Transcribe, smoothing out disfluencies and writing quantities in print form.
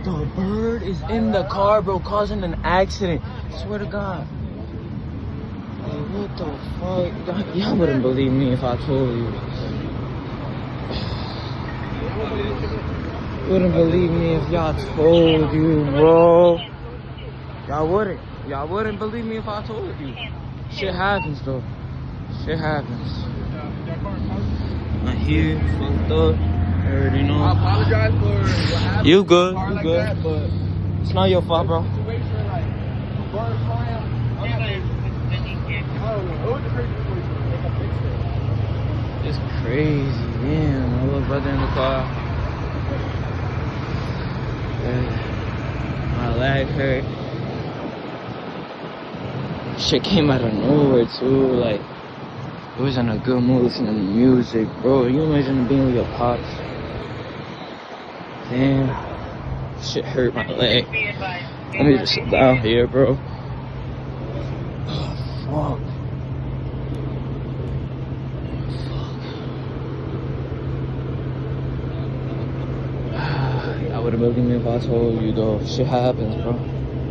The bird is in the car, bro, causing an accident. Swear to God. Hey, what the fuck? Y'all wouldn't believe me if I told you. Wouldn't believe me if y'all told you, bro. Y'all wouldn't. Y'all wouldn't believe me if I told you. Shit happens, though. Shit happens. I'm here, fucked up. I already know. I apologize for what happened. You good. You Like good. that, but It's not your fault, bro. situation, like, bird flying, I don't know. It was a crazy situation. They can fix it. It's crazy. Damn, my little brother in the car. My leg hurt. Shit came out of nowhere too. Like, it was in a good mood listening to music, bro. You imagine being with your pops? Damn, shit hurt my leg. Let me just sit down here, bro. Oh, fuck. I would have believed me if I told you, though. Shit happens, bro.